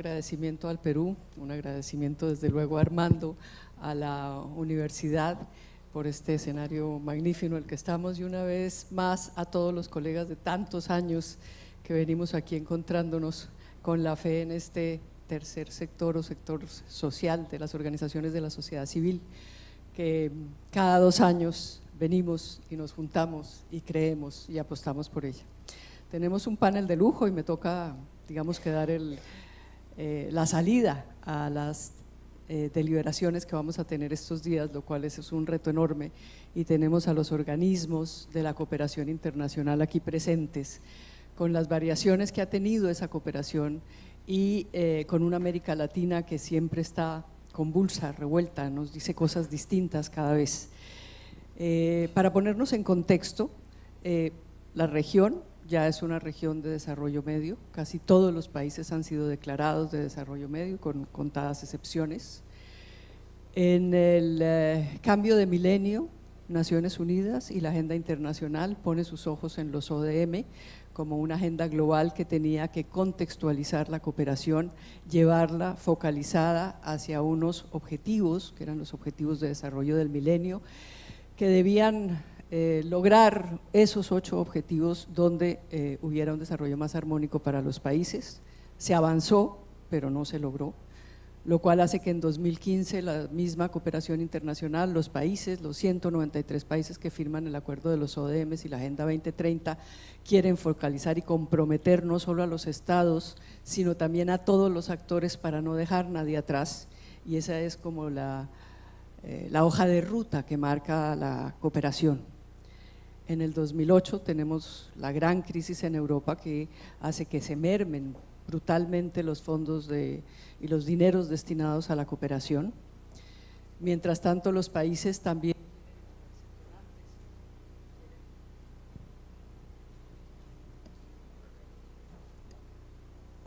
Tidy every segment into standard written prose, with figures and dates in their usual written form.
agradecimiento al Perú, un agradecimiento desde luego a Armando, a la universidad por este escenario magnífico en el que estamos y una vez más a todos los colegas de tantos años que venimos aquí encontrándonos con la fe en este tercer sector o sector social de las organizaciones de la sociedad civil, que cada 2 años venimos y nos juntamos y creemos y apostamos por ella. Tenemos un panel de lujo y me toca, digamos, que dar la salida a las deliberaciones que vamos a tener estos días, lo cual es un reto enorme, y tenemos a los organismos de la cooperación internacional aquí presentes, con las variaciones que ha tenido esa cooperación y con una América Latina que siempre está convulsa, revuelta, nos dice cosas distintas cada vez. Para ponernos en contexto, la región ya es una región de desarrollo medio, casi todos los países han sido declarados de desarrollo medio, con contadas excepciones. En el cambio de milenio, Naciones Unidas y la agenda internacional pone sus ojos en los ODM como una agenda global que tenía que contextualizar la cooperación, llevarla focalizada hacia unos objetivos, que eran los objetivos de desarrollo del milenio, que debían lograr esos 8 objetivos donde hubiera un desarrollo más armónico para los países. Se avanzó, pero no se logró, lo cual hace que en 2015 la misma cooperación internacional, los países, los 193 países que firman el acuerdo de los ODMs y la Agenda 2030 quieren focalizar y comprometer no solo a los estados, sino también a todos los actores para no dejar nadie atrás, y esa es como la hoja de ruta que marca la cooperación. En el 2008 tenemos la gran crisis en Europa que hace que se mermen brutalmente los fondos y los dineros destinados a la cooperación. Mientras tanto, los países también…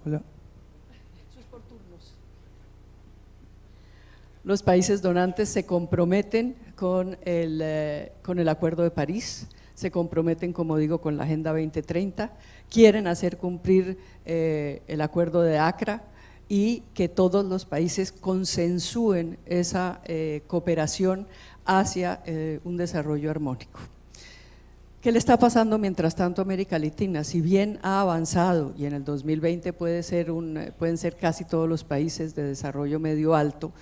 Hola. Eso es por turnos. Los países donantes se comprometen con el Acuerdo de París, se comprometen, como digo, con la Agenda 2030, quieren hacer cumplir el Acuerdo de Accra y que todos los países consensúen esa cooperación hacia un desarrollo armónico. ¿Qué le está pasando mientras tanto a América Latina? Si bien ha avanzado y en el 2020 pueden ser casi todos los países de desarrollo medio alto,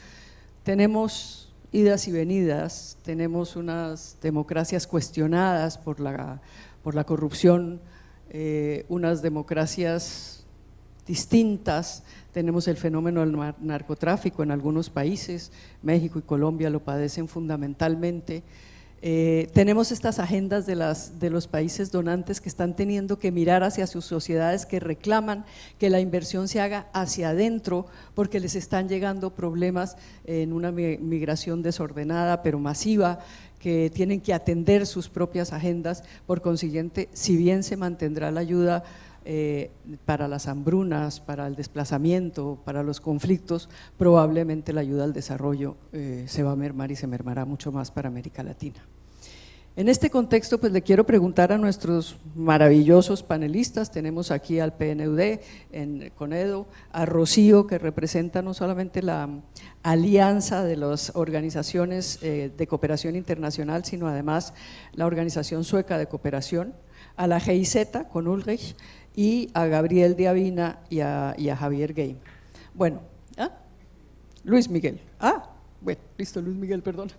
tenemos idas y venidas, tenemos unas democracias cuestionadas por la corrupción, unas democracias distintas, tenemos el fenómeno del narcotráfico en algunos países, México y Colombia lo padecen fundamentalmente. Tenemos estas agendas de los países donantes que están teniendo que mirar hacia sus sociedades, que reclaman que la inversión se haga hacia adentro porque les están llegando problemas en una migración desordenada pero masiva, que tienen que atender sus propias agendas. Por consiguiente, si bien se mantendrá la ayuda para las hambrunas, para el desplazamiento, para los conflictos, probablemente la ayuda al desarrollo se va a mermar y se mermará mucho más para América Latina. En este contexto, pues le quiero preguntar a nuestros maravillosos panelistas, tenemos aquí al PNUD en Conedo, a Rocío, que representa no solamente la alianza de las organizaciones de cooperación internacional, sino además la Organización Sueca de Cooperación, a la GIZ con Ulrich, y a Gabriel de Avina y a Javier Game. Bueno, Luis Miguel, bueno, listo, Luis Miguel, perdón.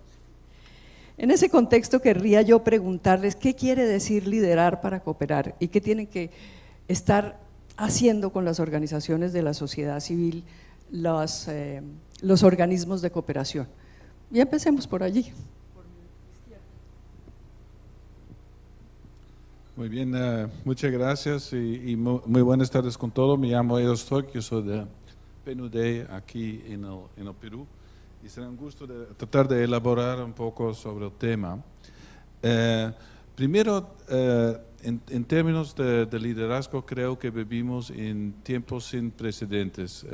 En ese contexto querría yo preguntarles qué quiere decir liderar para cooperar y qué tienen que estar haciendo con las organizaciones de la sociedad civil, los organismos de cooperación. Y empecemos por allí. Muy bien, muchas gracias y muy buenas tardes con todos. Me llamo Edo Stock, yo soy de PNUD aquí en el Perú y será un gusto tratar de elaborar un poco sobre el tema. Primero, en términos de liderazgo, creo que vivimos en tiempos sin precedentes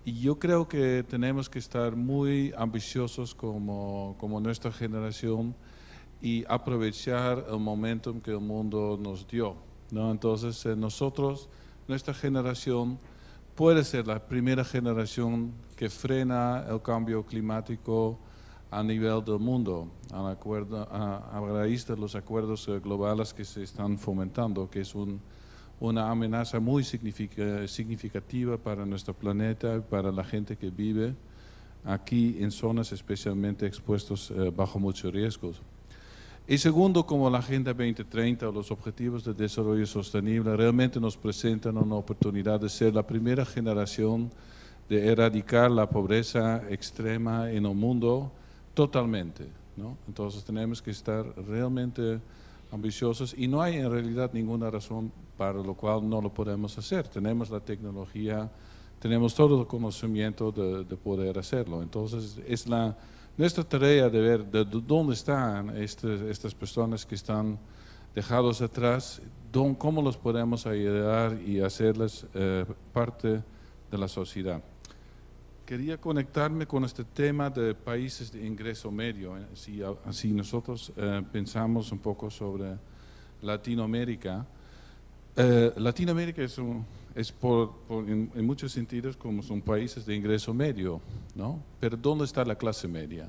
y yo creo que tenemos que estar muy ambiciosos como nuestra generación y aprovechar el momentum que el mundo nos dio, ¿no? Entonces nosotros, nuestra generación, puede ser la primera generación que frena el cambio climático a nivel del mundo, a raíz de los acuerdos globales que se están fomentando, que es una amenaza muy significativa para nuestro planeta y para la gente que vive aquí en zonas especialmente expuestas bajo muchos riesgos. Y segundo, como la Agenda 2030 o los Objetivos de Desarrollo Sostenible realmente nos presentan una oportunidad de ser la primera generación de erradicar la pobreza extrema en el mundo totalmente, ¿no? Entonces tenemos que estar realmente ambiciosos y no hay en realidad ninguna razón para lo cual no lo podemos hacer. Tenemos la tecnología, tenemos todo el conocimiento de poder hacerlo. Entonces es nuestra tarea de ver de dónde están estas personas que están dejados atrás, cómo los podemos ayudar y hacerles parte de la sociedad. Quería conectarme con este tema de países de ingreso medio. Si nosotros pensamos un poco sobre Latinoamérica, Latinoamérica en muchos sentidos como son países de ingreso medio, ¿no? Pero ¿dónde está la clase media?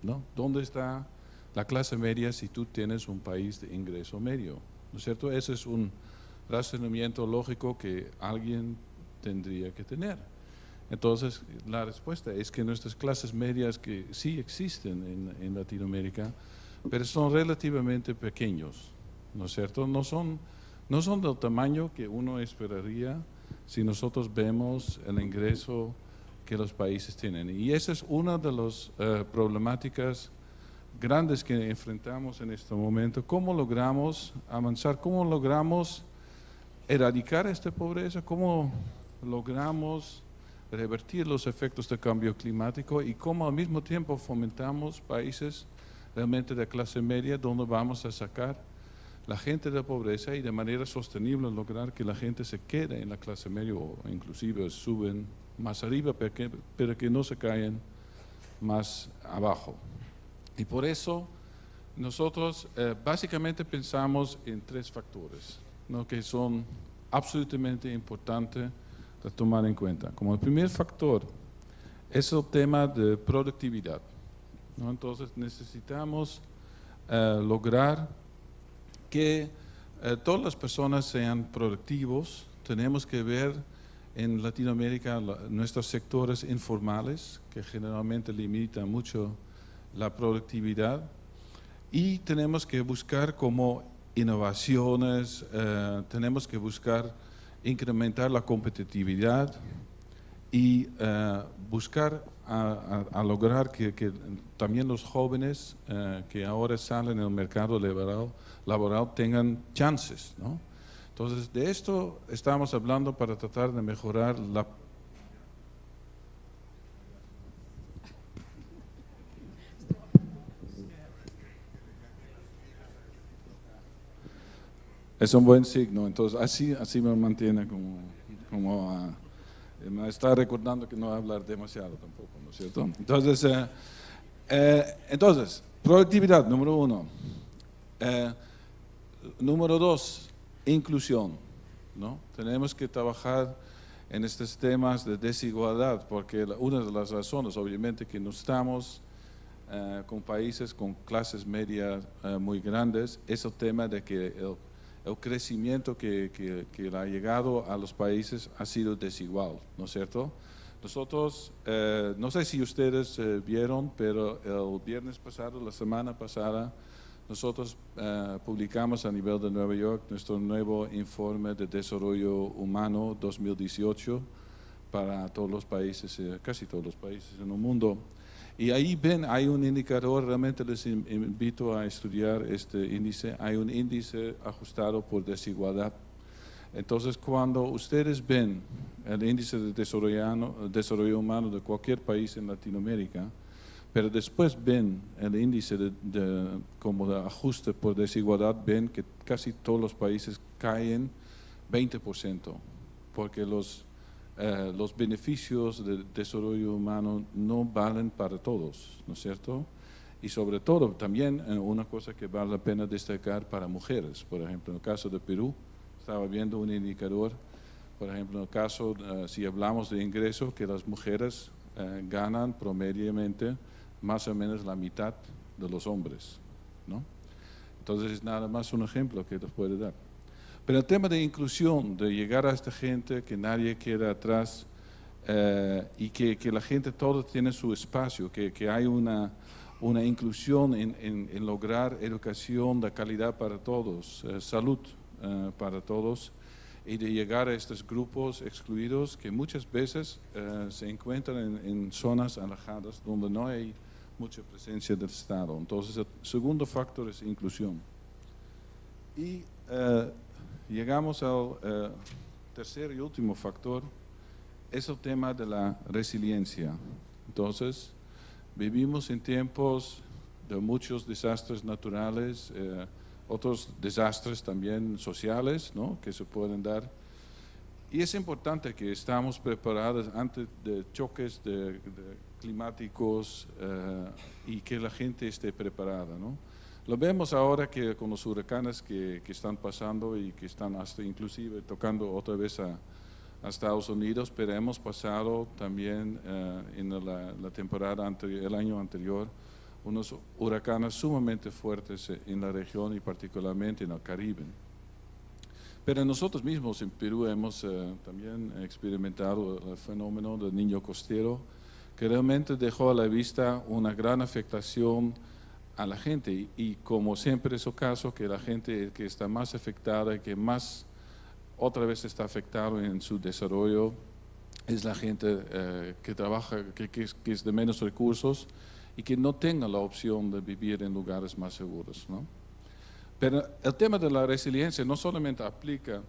¿No? ¿Dónde está la clase media si tú tienes un país de ingreso medio? ¿No es cierto? Ese es un razonamiento lógico que alguien tendría que tener. Entonces, la respuesta es que nuestras clases medias que sí existen en Latinoamérica, pero son relativamente pequeños, ¿no es cierto? No son del tamaño que uno esperaría si nosotros vemos el ingreso que los países tienen. Y esa es una de las problemáticas grandes que enfrentamos en este momento. ¿Cómo logramos avanzar? ¿Cómo logramos erradicar esta pobreza? ¿Cómo logramos revertir los efectos del cambio climático? Y cómo al mismo tiempo fomentamos países realmente de clase media donde vamos a sacar la gente de pobreza y de manera sostenible lograr que la gente se quede en la clase media o inclusive suben más arriba, pero que no se caigan más abajo. Y por eso nosotros básicamente pensamos en tres factores, ¿no? Que son absolutamente importantes de tomar en cuenta. Como el primer factor es el tema de productividad, ¿no? Entonces necesitamos lograr que todas las personas sean productivos. Tenemos que ver en Latinoamérica nuestros sectores informales que generalmente limitan mucho la productividad y tenemos que buscar como innovaciones, tenemos que buscar incrementar la competitividad y buscar a lograr que también los jóvenes que ahora salen en el mercado laboral tengan chances, ¿no? Entonces, de esto estamos hablando para tratar de mejorar la... Es un buen signo, entonces así me mantiene me está recordando que no va a hablar demasiado tampoco, ¿no es cierto? Entonces, productividad, número uno. Número dos, inclusión, ¿no? Tenemos que trabajar en estos temas de desigualdad, porque una de las razones, obviamente, que no estamos con países con clases medias muy grandes, es el tema de que el crecimiento que ha llegado a los países ha sido desigual, ¿no es cierto? Nosotros, no sé si ustedes vieron, pero el viernes pasado, la semana pasada, nosotros publicamos a nivel de Nueva York nuestro nuevo informe de desarrollo humano 2018 para todos los países, casi todos los países en el mundo. Y ahí ven, hay un indicador, realmente les invito a estudiar este índice, hay un índice ajustado por desigualdad. Entonces, cuando ustedes ven el índice de desarrollo humano de cualquier país en Latinoamérica, pero después ven el índice como de ajuste por desigualdad, ven que casi todos los países caen 20%, porque los beneficios del desarrollo humano no valen para todos, ¿no es cierto? Y sobre todo también una cosa que vale la pena destacar para mujeres, por ejemplo, en el caso de Perú, estaba viendo un indicador Por ejemplo, en el caso, si hablamos de ingresos, que las mujeres ganan promediamente más o menos la mitad de los hombres, ¿no? Entonces es nada más un ejemplo que les puede dar. Pero el tema de inclusión, de llegar a esta gente, que nadie quede atrás y que la gente todo tiene su espacio, que hay una inclusión en lograr educación de calidad para todos, salud para todos, y de llegar a estos grupos excluidos que muchas veces se encuentran en zonas alejadas donde no hay mucha presencia del Estado. Entonces el segundo factor es inclusión. Y llegamos al tercer y último factor, es el tema de la resiliencia. Entonces, vivimos en tiempos de muchos desastres naturales, otros desastres también sociales, ¿no?, que se pueden dar. Y es importante que estamos preparados antes de choques climáticos y que la gente esté preparada, ¿no? Lo vemos ahora que con los huracanes que están pasando y que están hasta inclusive tocando otra vez a Estados Unidos, pero hemos pasado también en la temporada anterior, el año anterior, unos huracanes sumamente fuertes en la región y particularmente en el Caribe. Pero nosotros mismos en Perú hemos también experimentado el fenómeno del niño costero, que realmente dejó a la vista una gran afectación a la gente y como siempre es el caso, que la gente que está más afectada y que más otra vez está afectado en su desarrollo es la gente que trabaja, que es de menos recursos y que no tenga la opción de vivir en lugares más seguros, ¿no? Pero el tema de la resiliencia no solamente aplica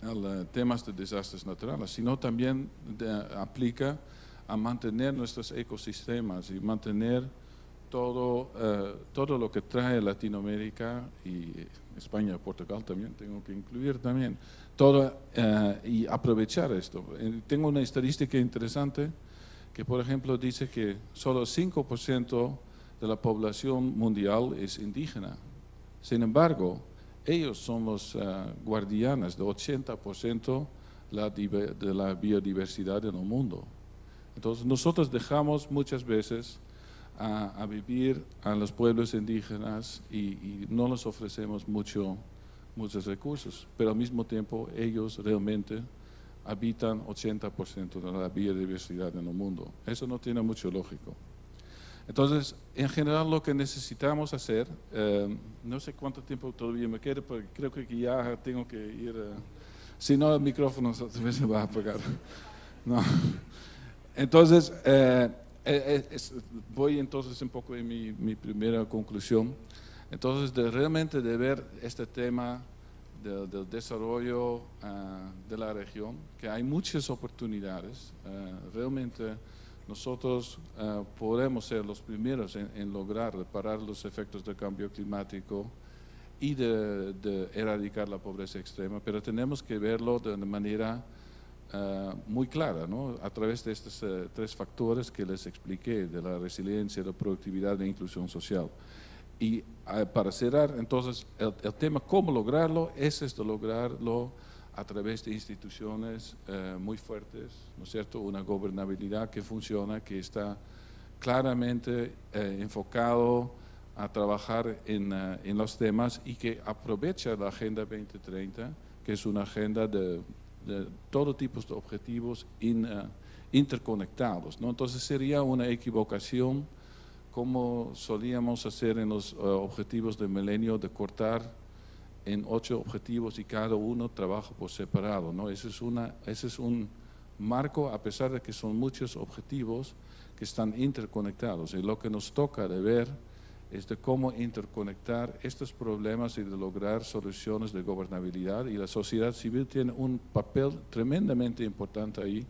a temas de desastres naturales, sino también aplica a mantener nuestros ecosistemas y mantener todo lo que trae Latinoamérica y España y Portugal también, tengo que incluir también, todo y aprovechar esto. Tengo una estadística interesante que, por ejemplo, dice que solo 5% de la población mundial es indígena. Sin embargo, ellos son los guardianes de 80% de la biodiversidad en el mundo. Entonces, nosotros dejamos muchas veces a vivir a los pueblos indígenas y no les ofrecemos muchos recursos, pero al mismo tiempo ellos realmente habitan 80% de la biodiversidad en el mundo. Eso no tiene mucho lógico. Entonces, en general lo que necesitamos hacer, no sé cuánto tiempo todavía me queda, porque creo que ya tengo que ir, si no el micrófono se va a apagar. No. Entonces, voy entonces un poco en mi primera conclusión. Entonces, realmente de ver este tema del desarrollo de la región, que hay muchas oportunidades, realmente nosotros podemos ser los primeros en lograr parar los efectos del cambio climático y de erradicar la pobreza extrema, pero tenemos que verlo de una manera muy clara, ¿no?, a través de estos tres factores que les expliqué, de la resiliencia, la productividad e inclusión social. Y para cerrar, entonces, el tema cómo lograrlo es lograrlo a través de instituciones muy fuertes, ¿no es cierto?, una gobernabilidad que funciona, que está claramente enfocado a trabajar en los temas y que aprovecha la Agenda 2030, que es una agenda de todo tipo de objetivos interconectados, ¿no? Entonces sería una equivocación, como solíamos hacer en los objetivos del milenio, de cortar en 8 objetivos y cada uno trabaja por separado, ¿no? Ese es un marco, a pesar de que son muchos objetivos que están interconectados. Y lo que nos toca de ver es de cómo interconectar estos problemas y de lograr soluciones de gobernabilidad. Y la sociedad civil tiene un papel tremendamente importante ahí,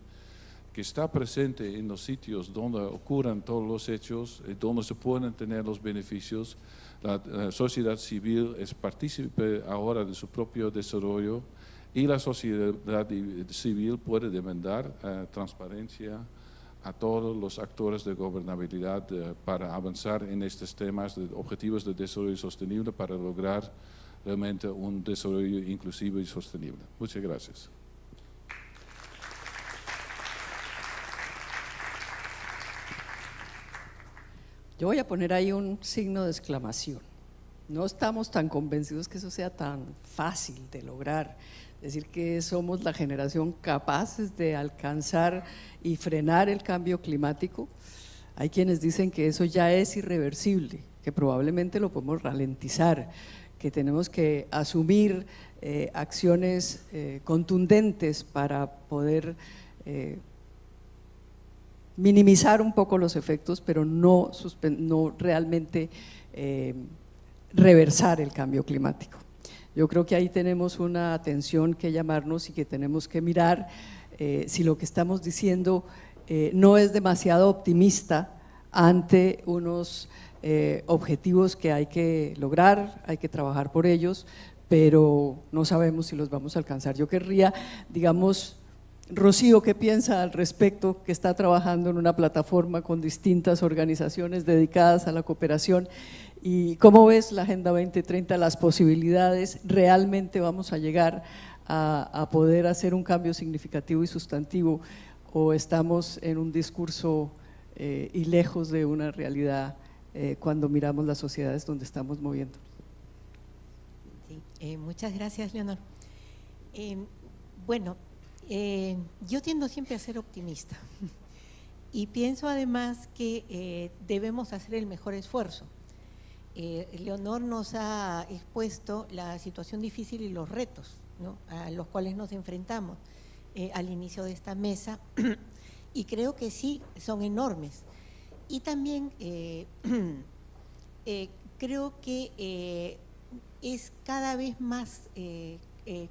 que está presente en los sitios donde ocurren todos los hechos, donde se pueden tener los beneficios. La sociedad civil es partícipe ahora de su propio desarrollo y la sociedad civil puede demandar transparencia a todos los actores de gobernabilidad para avanzar en estos temas de objetivos de desarrollo sostenible para lograr realmente un desarrollo inclusivo y sostenible. Muchas gracias. Yo voy a poner ahí un signo de exclamación. No estamos tan convencidos que eso sea tan fácil de lograr. Decir que somos la generación capaces de alcanzar y frenar el cambio climático. Hay quienes dicen que eso ya es irreversible, que probablemente lo podemos ralentizar, que tenemos que asumir acciones contundentes para poder minimizar un poco los efectos, pero no realmente reversar el cambio climático. Yo creo que ahí tenemos una atención que llamarnos y que tenemos que mirar si lo que estamos diciendo no es demasiado optimista ante unos objetivos que hay que lograr, hay que trabajar por ellos, pero no sabemos si los vamos a alcanzar. Yo querría, digamos, Rocío, ¿qué piensa al respecto? Que está trabajando en una plataforma con distintas organizaciones dedicadas a la cooperación. ¿Y cómo ves la Agenda 2030, las posibilidades? ¿Realmente vamos a llegar a poder hacer un cambio significativo y sustantivo o estamos en un discurso y lejos de una realidad cuando miramos las sociedades donde estamos moviendo? Sí, muchas gracias, Leonor. Bueno, yo tiendo siempre a ser optimista y pienso además que debemos hacer el mejor esfuerzo. Leonor nos ha expuesto la situación difícil y los retos, ¿no?, a los cuales nos enfrentamos al inicio de esta mesa y creo que sí, son enormes. Y también creo que es cada vez más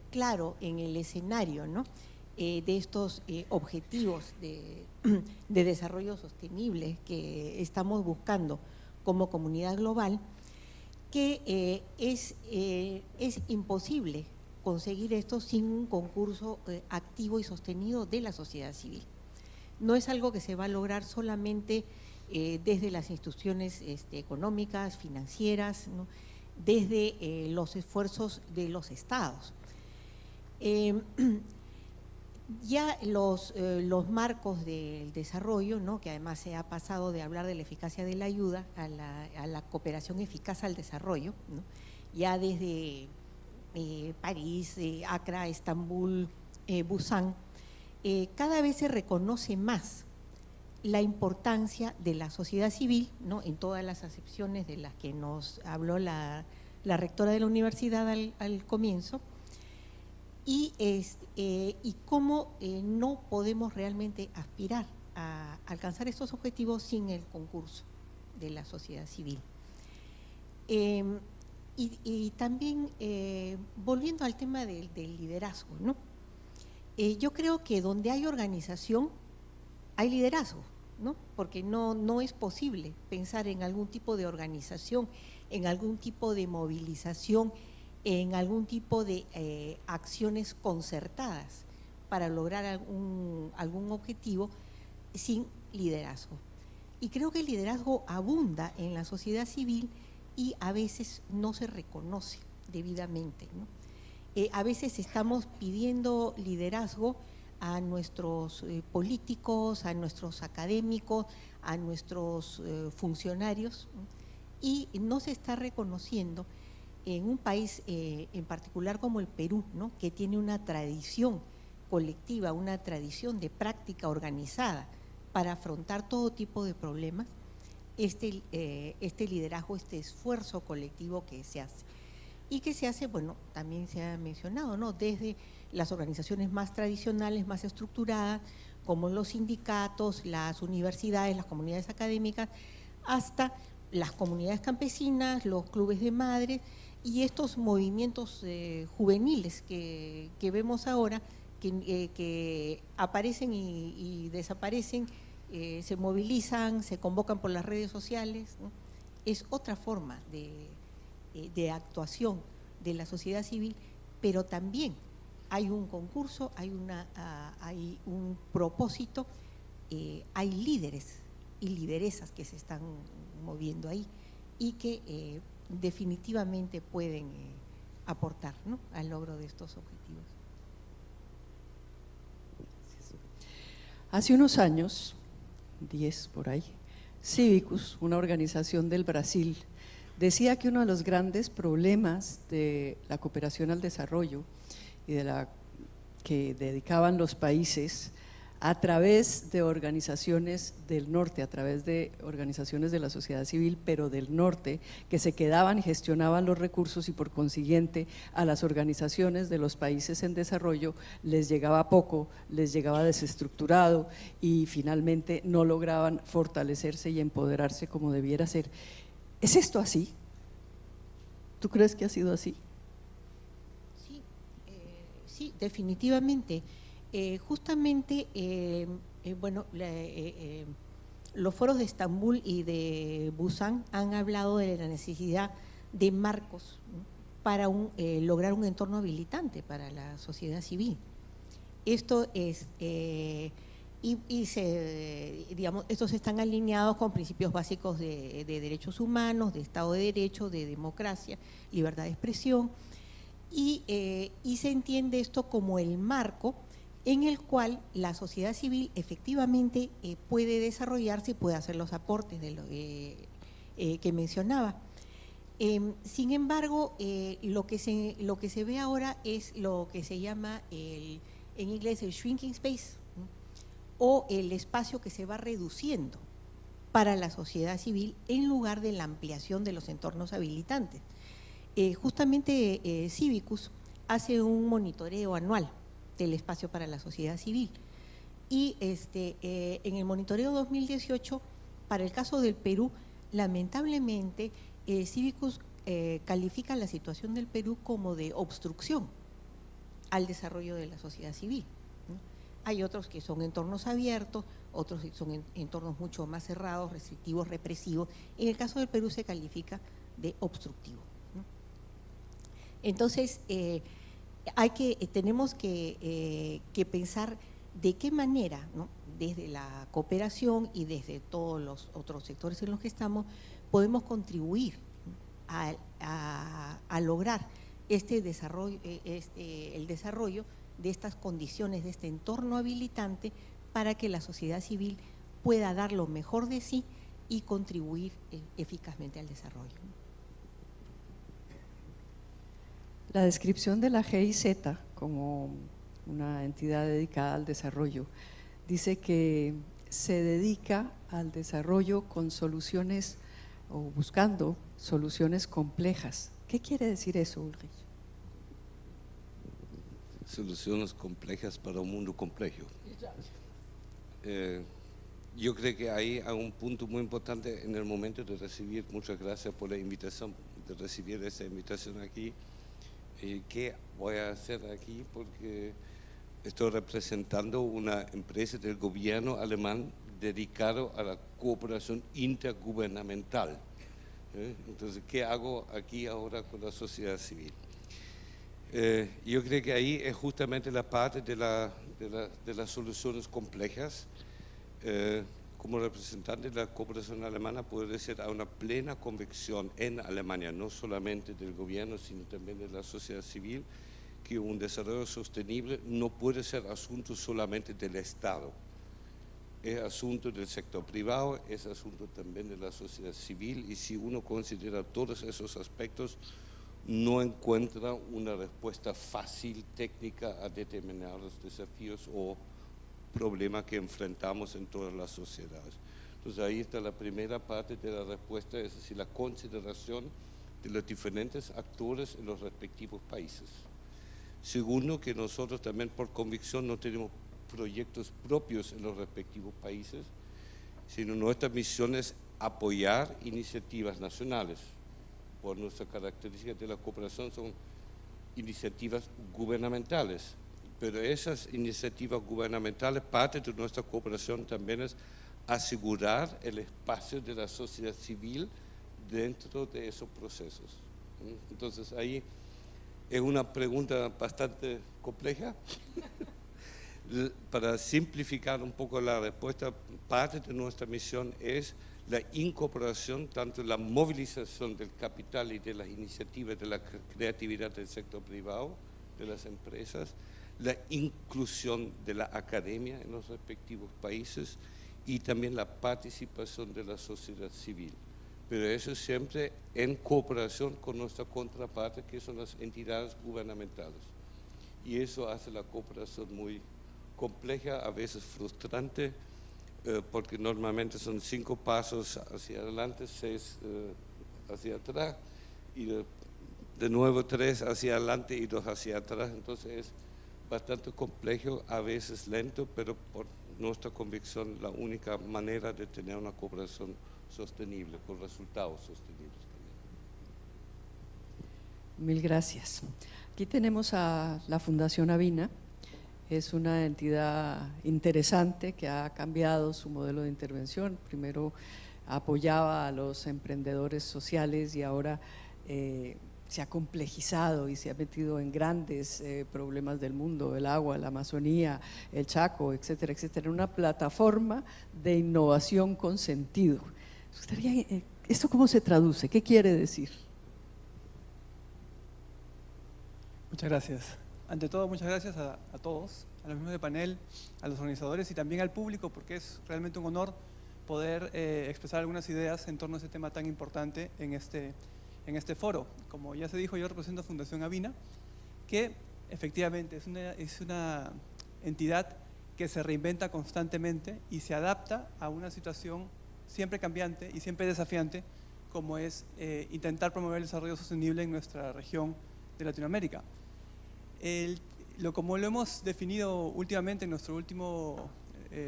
claro en el escenario, ¿no?, de estos objetivos de desarrollo sostenible que estamos buscando como comunidad global, que es imposible conseguir esto sin un concurso activo y sostenido de la sociedad civil. No es algo que se va a lograr solamente desde las instituciones económicas, financieras, ¿no?, desde los esfuerzos de los estados. Ya los marcos del desarrollo, ¿no?, que además se ha pasado de hablar de la eficacia de la ayuda a la cooperación eficaz al desarrollo, ¿no?, ya desde París, Accra, Estambul, Busan, cada vez se reconoce más la importancia de la sociedad civil, ¿no?, en todas las acepciones de las que nos habló la rectora de la universidad al comienzo, y cómo no podemos realmente aspirar a alcanzar estos objetivos sin el concurso de la sociedad civil. Y también, volviendo al tema del liderazgo, ¿no?, yo creo que donde hay organización hay liderazgo, ¿no?, porque no es posible pensar en algún tipo de organización, en algún tipo de movilización, en algún tipo de acciones concertadas para lograr algún objetivo sin liderazgo. Y creo que el liderazgo abunda en la sociedad civil y a veces no se reconoce debidamente, ¿no? A veces estamos pidiendo liderazgo a nuestros políticos, a nuestros académicos, a nuestros funcionarios, ¿no?, y no se está reconociendo en un país en particular como el Perú, ¿no?, que tiene una tradición colectiva, una tradición de práctica organizada para afrontar todo tipo de problemas, este liderazgo, este esfuerzo colectivo que se hace. Y que se hace, bueno, también se ha mencionado, ¿no?, desde las organizaciones más tradicionales, más estructuradas, como los sindicatos, las universidades, las comunidades académicas, hasta las comunidades campesinas, los clubes de madres y estos movimientos juveniles que vemos ahora, que aparecen y desaparecen, se movilizan, se convocan por las redes sociales, ¿no? Es otra forma de actuación de la sociedad civil, pero también hay un concurso, hay un propósito, hay líderes y lideresas que se están moviendo ahí y que definitivamente pueden aportar, ¿no?, al logro de estos objetivos. Hace unos años, 10 por ahí, Cívicus, una organización del Brasil, decía que uno de los grandes problemas de la cooperación al desarrollo y de la que dedicaban los países a través de organizaciones del norte, a través de organizaciones de la sociedad civil, pero del norte, que se quedaban y gestionaban los recursos y por consiguiente a las organizaciones de los países en desarrollo les llegaba poco, les llegaba desestructurado y finalmente no lograban fortalecerse y empoderarse como debiera ser. ¿Es esto así? ¿Tú crees que ha sido así? Sí, definitivamente. Justamente, bueno, los foros de Estambul y de Busan han hablado de la necesidad de marcos, ¿no?, para lograr un entorno habilitante para la sociedad civil. Esto es, digamos, estos están alineados con principios básicos de derechos humanos, de Estado de Derecho, de democracia, libertad de expresión, y se entiende esto como el marco en el cual la sociedad civil efectivamente puede desarrollarse y puede hacer los aportes de lo que mencionaba. Sin embargo, lo que se ve ahora es lo que se llama en inglés el shrinking space, ¿no?, o el espacio que se va reduciendo para la sociedad civil en lugar de la ampliación de los entornos habilitantes. Justamente Cívicus hace un monitoreo anual del espacio para la sociedad civil y en el monitoreo 2018, para el caso del Perú, lamentablemente Cívicus califica la situación del Perú como de obstrucción al desarrollo de la sociedad civil, ¿no? Hay otros que son entornos abiertos, otros son entornos mucho más cerrados, restrictivos, represivos. En el caso del Perú se califica de obstructivo, ¿no? Entonces, tenemos que pensar de qué manera, ¿no?, desde la cooperación y desde todos los otros sectores en los que estamos, podemos contribuir a lograr el desarrollo de estas condiciones, de este entorno habilitante para que la sociedad civil pueda dar lo mejor de sí y contribuir eficazmente al desarrollo. La descripción de la GIZ como una entidad dedicada al desarrollo dice que se dedica al desarrollo con soluciones o buscando soluciones complejas. ¿Qué quiere decir eso, Ulrich? Soluciones complejas para un mundo complejo. Yo creo que ahí hay un punto muy importante en el momento de recibir. Muchas gracias por la invitación, de recibir esa invitación aquí. ¿Qué voy a hacer aquí? Porque estoy representando una empresa del gobierno alemán dedicado a la cooperación intergubernamental. Entonces, ¿qué hago aquí ahora con la sociedad civil? Yo creo que ahí es justamente la parte de las soluciones complejas. Como representante de la cooperación alemana puedo decir a una plena convicción en Alemania, no solamente del gobierno, sino también de la sociedad civil, que un desarrollo sostenible no puede ser asunto solamente del Estado. Es asunto del sector privado, es asunto también de la sociedad civil, y si uno considera todos esos aspectos, no encuentra una respuesta fácil, técnica, a determinados desafíos o problemas que enfrentamos en todas las sociedades. Entonces ahí está la primera parte de la respuesta, es decir, la consideración de los diferentes actores en los respectivos países. Segundo, que nosotros también por convicción no tenemos proyectos propios en los respectivos países, sino nuestra misión es apoyar iniciativas nacionales. Por nuestra característica de la cooperación son iniciativas gubernamentales, pero esas iniciativas gubernamentales, parte de nuestra cooperación también es asegurar el espacio de la sociedad civil dentro de esos procesos. Entonces ahí es una pregunta bastante compleja. Para simplificar un poco la respuesta, parte de nuestra misión es la incorporación, tanto la movilización del capital y de las iniciativas de la creatividad del sector privado, de las empresas, la inclusión de la academia en los respectivos países y también la participación de la sociedad civil. Pero eso siempre en cooperación con nuestra contraparte, que son las entidades gubernamentales. Y eso hace la cooperación muy compleja, a veces frustrante, porque normalmente son 5 pasos hacia adelante, 6 hacia atrás, y de nuevo 3 hacia adelante y 2 hacia atrás. Entonces es bastante complejo, a veces lento, pero por nuestra convicción la única manera de tener una cooperación sostenible, con resultados sostenibles también. Mil gracias. Aquí tenemos a la Fundación Avina. Es una entidad interesante que ha cambiado su modelo de intervención. Primero apoyaba a los emprendedores sociales y ahora se ha complejizado y se ha metido en grandes problemas del mundo, el agua, la Amazonía, el Chaco, etcétera, etcétera. Una plataforma de innovación con sentido. ¿Esto cómo se traduce? ¿Qué quiere decir? Muchas gracias. Ante todo, muchas gracias a todos, a los miembros del panel, a los organizadores y también al público, porque es realmente un honor poder expresar algunas ideas en torno a este tema tan importante en este foro. Como ya se dijo, yo represento a Fundación Avina, que efectivamente es una entidad que se reinventa constantemente y se adapta a una situación siempre cambiante y siempre desafiante, como es intentar promover el desarrollo sostenible en nuestra región de Latinoamérica. Como lo hemos definido últimamente en nuestro último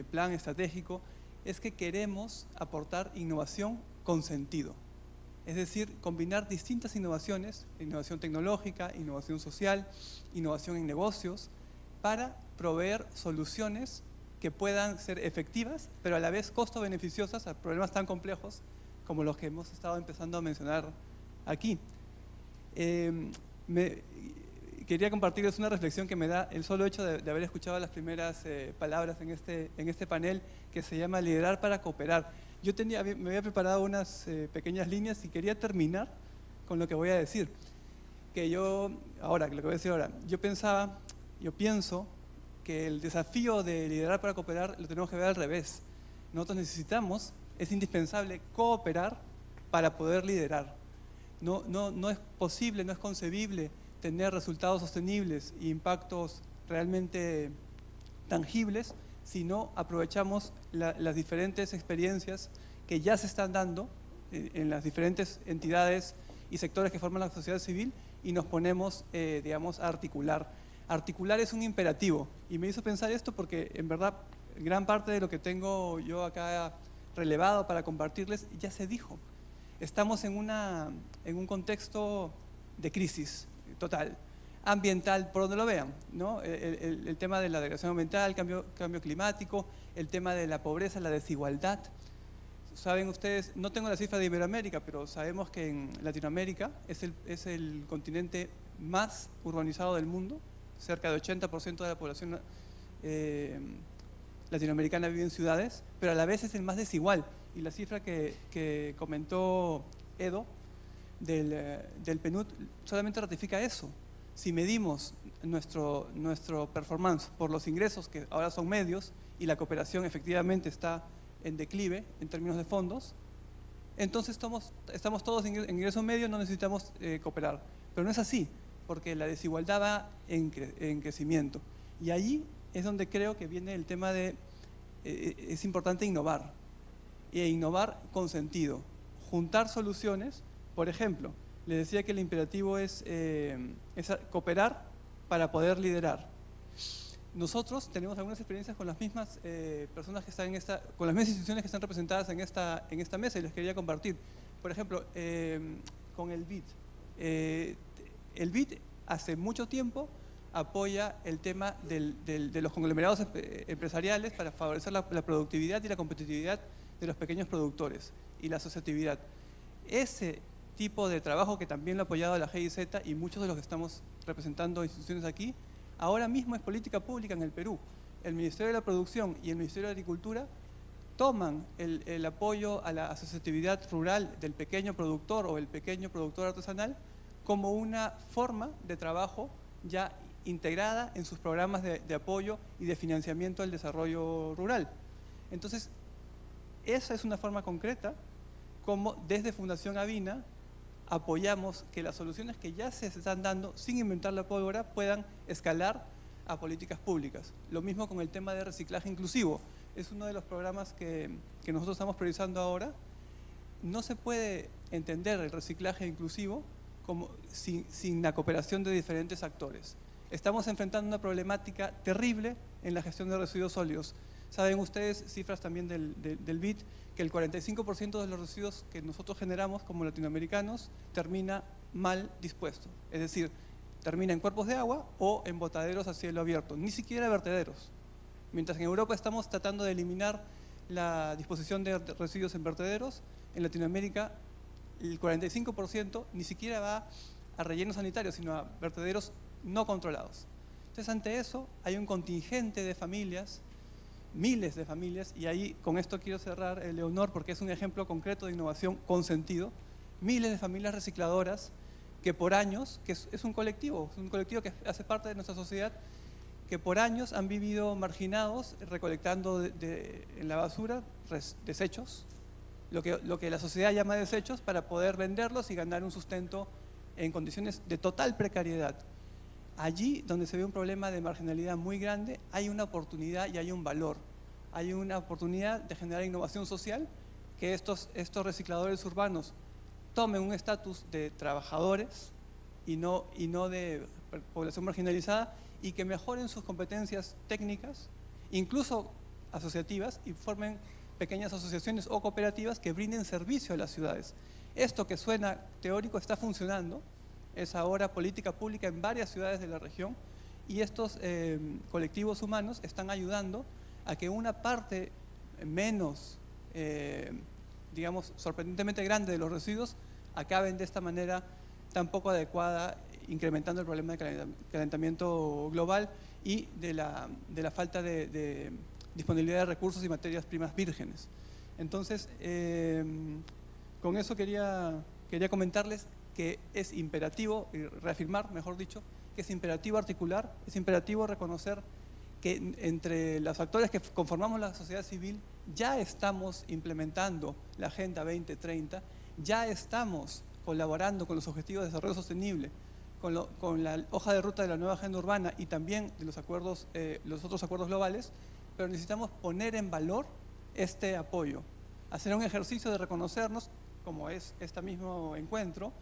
plan estratégico, es que queremos aportar innovación con sentido. Es decir, combinar distintas innovaciones, innovación tecnológica, innovación social, innovación en negocios, para proveer soluciones que puedan ser efectivas, pero a la vez costo-beneficiosas a problemas tan complejos como los que hemos estado empezando a mencionar aquí. Quería compartirles una reflexión que me da el solo hecho de haber escuchado las primeras palabras en este panel, que se llama Liderar para Cooperar. Yo me había preparado unas pequeñas líneas y quería terminar con lo que voy a decir. Yo pienso que el desafío de liderar para cooperar lo tenemos que ver al revés. Nosotros es indispensable cooperar para poder liderar. No es posible, no es concebible tener resultados sostenibles e impactos realmente tangibles si no aprovechamos las diferentes experiencias que ya se están dando en las diferentes entidades y sectores que forman la sociedad civil y nos ponemos, digamos, a articular. Articular es un imperativo y me hizo pensar esto porque en verdad gran parte de lo que tengo yo acá relevado para compartirles ya se dijo. Estamos en un contexto de crisis total, ambiental, por donde lo vean, ¿no? El tema de la degradación ambiental, cambio climático, el tema de la pobreza, la desigualdad. Saben ustedes, no tengo la cifra de Iberoamérica, pero sabemos que en Latinoamérica es el continente más urbanizado del mundo. Cerca del 80% de la población latinoamericana vive en ciudades, pero a la vez es el más desigual. Y la cifra que comentó Edo del PNUD solamente ratifica eso. Si medimos nuestro performance por los ingresos, que ahora son medios, y la cooperación efectivamente está en declive en términos de fondos, entonces estamos todos en ingreso medio, no necesitamos cooperar. Pero no es así, porque la desigualdad va en crecimiento. Y allí es donde creo que viene el tema de es importante innovar, e innovar con sentido, juntar soluciones. Por ejemplo, les decía que el imperativo es cooperar para poder liderar. Nosotros tenemos algunas experiencias con las mismas personas que están con las mismas instituciones que están representadas en esta mesa y les quería compartir. Por ejemplo, con el BID. El BID hace mucho tiempo apoya el tema de los conglomerados empresariales para favorecer la productividad y la competitividad de los pequeños productores y la asociatividad. Ese tipo de trabajo, que también lo ha apoyado la GIZ y muchos de los que estamos representando instituciones aquí, ahora mismo es política pública en el Perú. El Ministerio de la Producción y el Ministerio de Agricultura toman el apoyo a la asociatividad rural del pequeño productor o el pequeño productor artesanal como una forma de trabajo ya integrada en sus programas de apoyo y de financiamiento del desarrollo rural. Entonces, esa es una forma concreta como desde Fundación Avina apoyamos que las soluciones que ya se están dando sin inventar la pólvora puedan escalar a políticas públicas. Lo mismo con el tema de reciclaje inclusivo. Es uno de los programas que nosotros estamos priorizando ahora. No se puede entender el reciclaje inclusivo como sin la cooperación de diferentes actores. Estamos enfrentando una problemática terrible en la gestión de residuos sólidos. Saben ustedes, cifras también del BID, que el 45% de los residuos que nosotros generamos como latinoamericanos termina mal dispuesto. Es decir, termina en cuerpos de agua o en botaderos a cielo abierto, ni siquiera vertederos. Mientras que en Europa estamos tratando de eliminar la disposición de residuos en vertederos, en Latinoamérica el 45% ni siquiera va a rellenos sanitarios, sino a vertederos no controlados. Entonces, ante eso hay un contingente de familias, miles de familias, y ahí con esto quiero cerrar, Leonor, porque es un ejemplo concreto de innovación con sentido, miles de familias recicladoras que por años, que es un colectivo que hace parte de nuestra sociedad, que por años han vivido marginados recolectando en la basura desechos, lo que la sociedad llama desechos, para poder venderlos y ganar un sustento en condiciones de total precariedad. Allí donde se ve un problema de marginalidad muy grande, hay una oportunidad y hay un valor. Hay una oportunidad de generar innovación social, que estos recicladores urbanos tomen un estatus de trabajadores y no de población marginalizada, y que mejoren sus competencias técnicas, incluso asociativas, y formen pequeñas asociaciones o cooperativas que brinden servicio a las ciudades. Esto que suena teórico está funcionando, es ahora política pública en varias ciudades de la región, y estos colectivos humanos están ayudando a que una parte menos, digamos, sorprendentemente grande de los residuos acaben de esta manera tan poco adecuada, incrementando el problema de calentamiento global y de la falta de disponibilidad de recursos y materias primas vírgenes. Entonces, con eso quería comentarles que es imperativo, reafirmar, mejor dicho, que es imperativo articular, es imperativo reconocer que entre los actores que conformamos la sociedad civil ya estamos implementando la Agenda 2030, ya estamos colaborando con los Objetivos de Desarrollo Sostenible, con la hoja de ruta de la nueva agenda urbana y también de los otros acuerdos globales, pero necesitamos poner en valor este apoyo, hacer un ejercicio de reconocernos, como es este mismo encuentro,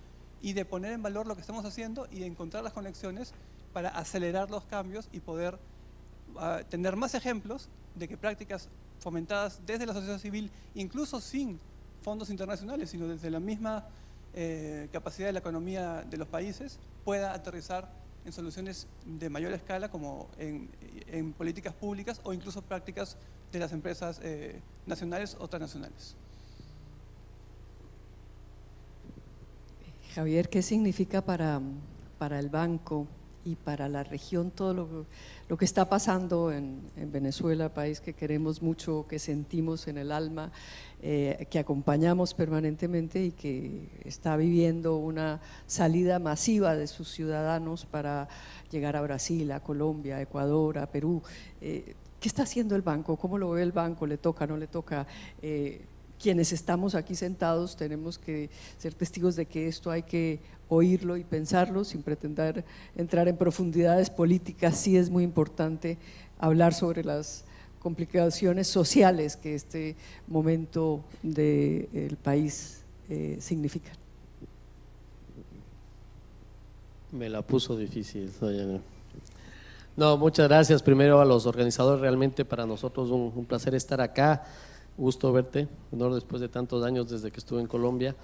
y de poner en valor lo que estamos haciendo y de encontrar las conexiones para acelerar los cambios y poder tener más ejemplos de que prácticas fomentadas desde la sociedad civil, incluso sin fondos internacionales, sino desde la misma capacidad de la economía de los países, pueda aterrizar en soluciones de mayor escala, como en políticas públicas o incluso prácticas de las empresas nacionales o transnacionales. Javier, ¿qué significa para el banco y para la región todo lo que está pasando en Venezuela, país que queremos mucho, que sentimos en el alma, que acompañamos permanentemente y que está viviendo una salida masiva de sus ciudadanos para llegar a Brasil, a Colombia, a Ecuador, a Perú? ¿Qué está haciendo el banco? ¿Cómo lo ve el banco? ¿Le toca, no le toca? Quienes estamos aquí sentados tenemos que ser testigos de que esto hay que oírlo y pensarlo sin pretender entrar en profundidades políticas. Sí es muy importante hablar sobre las complicaciones sociales que este momento del país significa. Me la puso difícil, doña. No, muchas gracias primero a los organizadores, realmente para nosotros un placer estar acá. Gusto verte, honor después de tantos años desde que estuve en Colombia.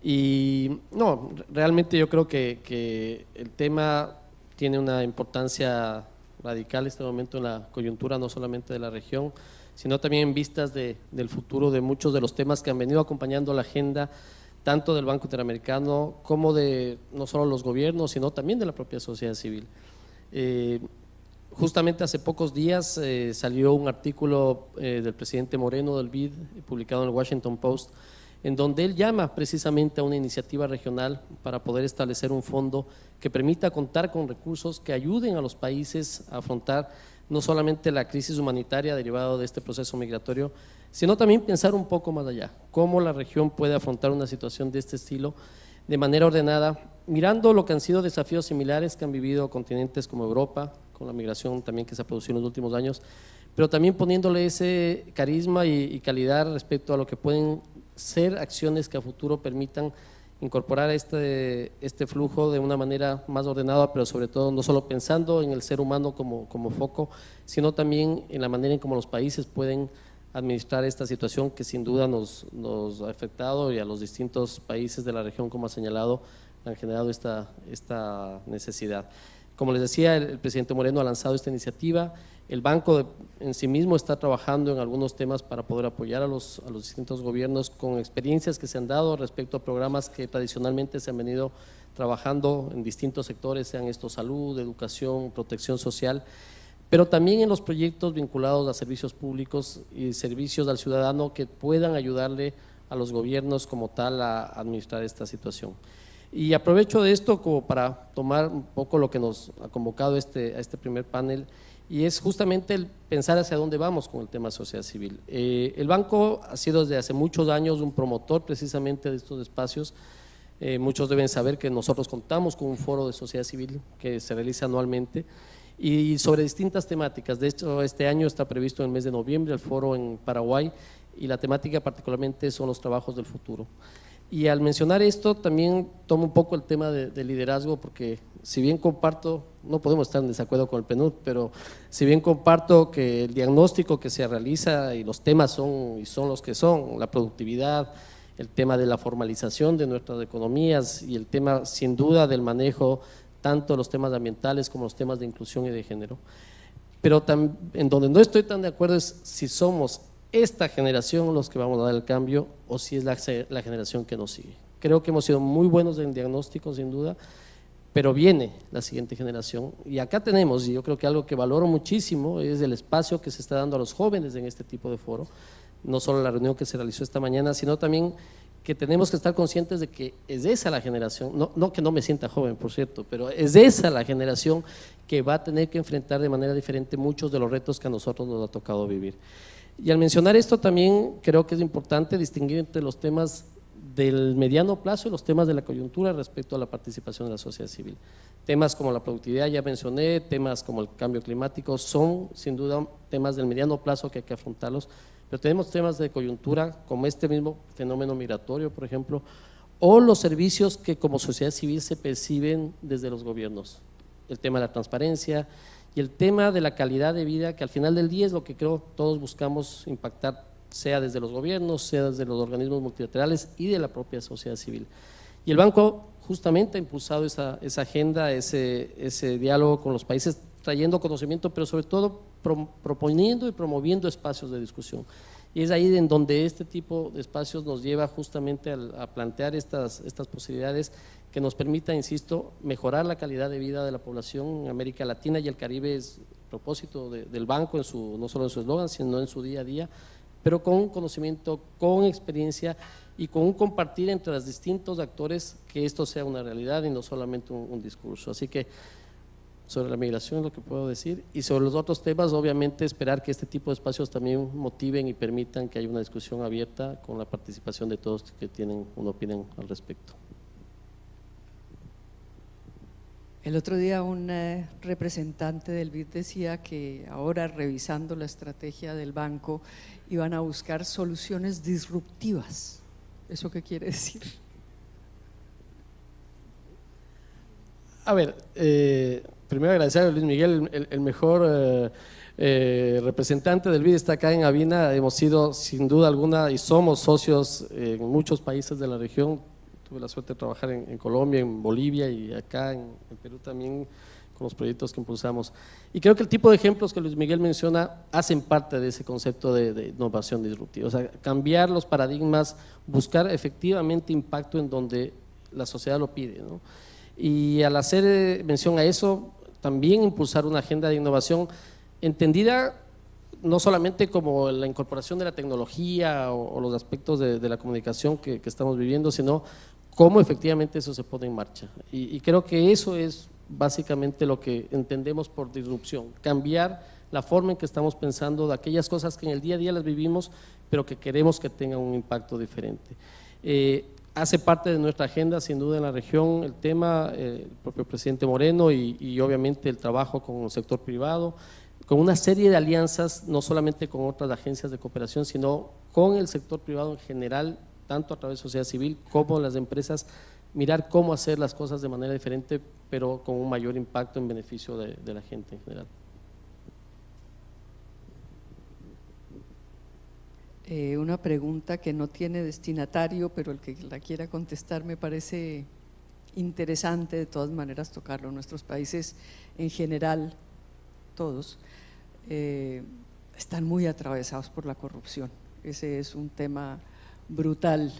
Y no, realmente yo creo que el tema tiene una importancia radical en este momento en la coyuntura, no solamente de la región, sino también en vistas del futuro de muchos de los temas que han venido acompañando la agenda, tanto del Banco Interamericano como de no solo los gobiernos, sino también de la propia sociedad civil. Justamente hace pocos días salió un artículo del presidente Moreno del BID, publicado en el Washington Post, en donde él llama precisamente a una iniciativa regional para poder establecer un fondo que permita contar con recursos que ayuden a los países a afrontar no solamente la crisis humanitaria derivada de este proceso migratorio, sino también pensar un poco más allá, cómo la región puede afrontar una situación de este estilo de manera ordenada, mirando lo que han sido desafíos similares que han vivido continentes como Europa, con la migración también que se ha producido en los últimos años, pero también poniéndole ese carisma y calidad respecto a lo que pueden ser acciones que a futuro permitan incorporar este flujo de una manera más ordenada, pero sobre todo no solo pensando en el ser humano como foco, sino también en la manera en cómo los países pueden administrar esta situación que sin duda nos ha afectado, y a los distintos países de la región, como ha señalado, han generado esta necesidad. Como les decía, el presidente Moreno ha lanzado esta iniciativa. El banco en sí mismo está trabajando en algunos temas para poder apoyar a los distintos gobiernos con experiencias que se han dado respecto a programas que tradicionalmente se han venido trabajando en distintos sectores, sean estos salud, educación, protección social, pero también en los proyectos vinculados a servicios públicos y servicios al ciudadano que puedan ayudarle a los gobiernos como tal a administrar esta situación. Y aprovecho de esto como para tomar un poco lo que nos ha convocado a este primer panel, y es justamente el pensar hacia dónde vamos con el tema de sociedad civil. El banco ha sido desde hace muchos años un promotor precisamente de estos espacios. Muchos deben saber que nosotros contamos con un foro de sociedad civil que se realiza anualmente y sobre distintas temáticas. De hecho, este año está previsto en el mes de noviembre el foro en Paraguay, y la temática particularmente son los trabajos del futuro. Y al mencionar esto también tomo un poco el tema de liderazgo, porque si bien comparto, no podemos estar en desacuerdo con el PNUD, pero si bien comparto que el diagnóstico que se realiza y los temas son los que son, la productividad, el tema de la formalización de nuestras economías y el tema sin duda del manejo tanto de los temas ambientales como los temas de inclusión y de género, pero en donde no estoy tan de acuerdo es si somos esta generación los que vamos a dar el cambio o si es la generación que nos sigue. Creo que hemos sido muy buenos en diagnóstico sin duda, pero viene la siguiente generación y acá tenemos, y yo creo que algo que valoro muchísimo es el espacio que se está dando a los jóvenes en este tipo de foro, no solo la reunión que se realizó esta mañana, sino también que tenemos que estar conscientes de que es esa la generación, no que no me sienta joven por cierto, pero es esa la generación que va a tener que enfrentar de manera diferente muchos de los retos que a nosotros nos ha tocado vivir. Y al mencionar esto también creo que es importante distinguir entre los temas del mediano plazo y los temas de la coyuntura respecto a la participación de la sociedad civil. Temas como la productividad ya mencioné, temas como el cambio climático son sin duda temas del mediano plazo que hay que afrontarlos, pero tenemos temas de coyuntura como este mismo fenómeno migratorio, por ejemplo, o los servicios que como sociedad civil se perciben desde los gobiernos, el tema de la transparencia y el tema de la calidad de vida, que al final del día es lo que creo todos buscamos impactar, sea desde los gobiernos, sea desde los organismos multilaterales y de la propia sociedad civil. Y el banco justamente ha impulsado esa agenda, ese diálogo con los países, trayendo conocimiento, pero sobre todo proponiendo y promoviendo espacios de discusión. Y es ahí en donde este tipo de espacios nos lleva justamente a plantear estas posibilidades que nos permita, insisto, mejorar la calidad de vida de la población en América Latina y el Caribe. Es el propósito del banco, no solo en su eslogan, sino en su día a día, pero con conocimiento, con experiencia y con un compartir entre los distintos actores que esto sea una realidad y no solamente un discurso. Así que sobre la migración es lo que puedo decir, y sobre los otros temas obviamente esperar que este tipo de espacios también motiven y permitan que haya una discusión abierta con la participación de todos que tienen una opinión al respecto. El otro día un representante del BID decía que ahora, revisando la estrategia del banco, iban a buscar soluciones disruptivas. ¿Eso qué quiere decir? A ver, primero agradecer a Luis Miguel, el mejor representante del BID está acá en Avina. Hemos sido sin duda alguna y somos socios en muchos países de la región. Tuve la suerte de trabajar en Colombia, en Bolivia y acá en Perú también con los proyectos que impulsamos. Y creo que el tipo de ejemplos que Luis Miguel menciona hacen parte de ese concepto de innovación disruptiva. O sea, cambiar los paradigmas, buscar efectivamente impacto en donde la sociedad lo pide, ¿no? Y al hacer mención a eso, también impulsar una agenda de innovación entendida no solamente como la incorporación de la tecnología o los aspectos de la comunicación que estamos viviendo, sino cómo efectivamente eso se pone en marcha. Y creo que eso es básicamente lo que entendemos por disrupción, cambiar la forma en que estamos pensando de aquellas cosas que en el día a día las vivimos, pero que queremos que tengan un impacto diferente. Hace parte de nuestra agenda, sin duda, en la región, el tema, el propio presidente Moreno y obviamente el trabajo con el sector privado, con una serie de alianzas, no solamente con otras agencias de cooperación, sino con el sector privado en general, tanto a través de sociedad civil como las empresas, mirar cómo hacer las cosas de manera diferente, pero con un mayor impacto en beneficio de la gente en general. Una pregunta que no tiene destinatario, pero el que la quiera contestar me parece interesante de todas maneras tocarlo. Nuestros países en general, todos, están muy atravesados por la corrupción. Ese es un tema brutal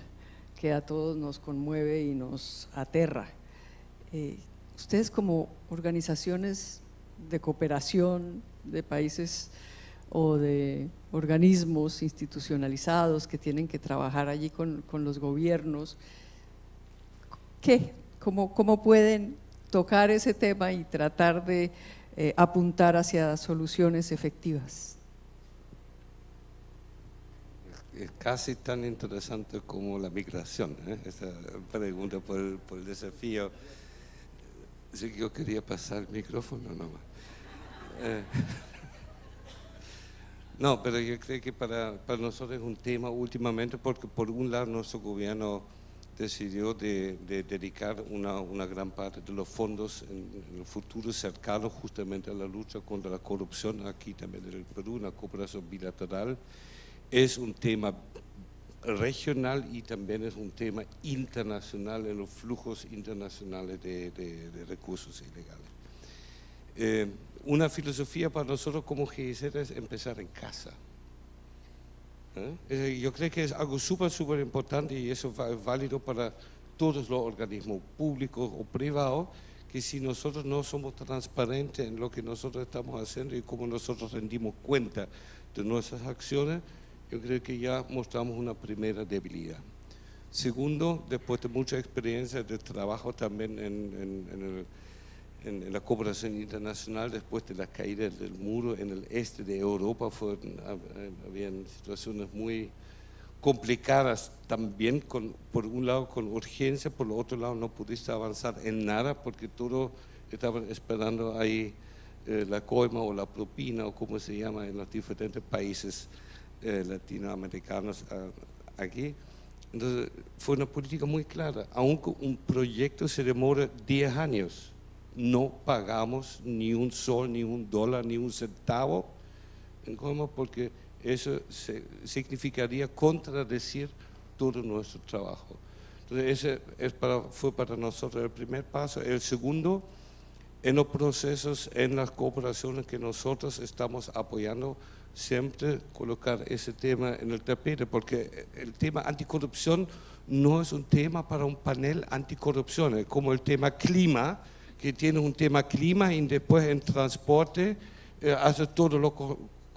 que a todos nos conmueve y nos aterra. Ustedes como organizaciones de cooperación de países o de organismos institucionalizados que tienen que trabajar allí con los gobiernos, ¿cómo pueden tocar ese tema y tratar de apuntar hacia soluciones efectivas? Es casi tan interesante como la migración, esa pregunta por el desafío. Así que yo quería pasar el micrófono nomás. No, pero yo creo que para nosotros es un tema últimamente, porque por un lado nuestro gobierno decidió de dedicar una gran parte de los fondos en el futuro cercano justamente a la lucha contra la corrupción, aquí también en el Perú, una cooperación bilateral. Es un tema regional y también es un tema internacional en los flujos internacionales de recursos ilegales. Una filosofía para nosotros como GIZ es empezar en casa. Yo creo que es algo súper importante y eso es válido para todos los organismos públicos o privados, que si nosotros no somos transparentes en lo que nosotros estamos haciendo y cómo nosotros rendimos cuenta de nuestras acciones, yo creo que ya mostramos una primera debilidad. Segundo, después de mucha experiencia de trabajo también en la cooperación internacional, después de la caída del muro en el este de Europa, habían situaciones muy complicadas también, por un lado con urgencia, por el otro lado no pudiste avanzar en nada porque todos estaban esperando ahí la coima o la propina o como se llama en los diferentes países latinoamericanos aquí. Entonces fue una política muy clara, aunque un proyecto se demora 10 años, no pagamos ni un sol, ni un dólar, ni un centavo en coima porque eso significaría contradecir todo nuestro trabajo. Entonces ese fue para nosotros el primer paso. El segundo, en los procesos, en las cooperaciones que nosotros estamos apoyando, siempre colocar ese tema en el tapete, porque el tema anticorrupción no es un tema para un panel anticorrupción, es como el tema clima, que tiene un tema clima y después en transporte hace todo lo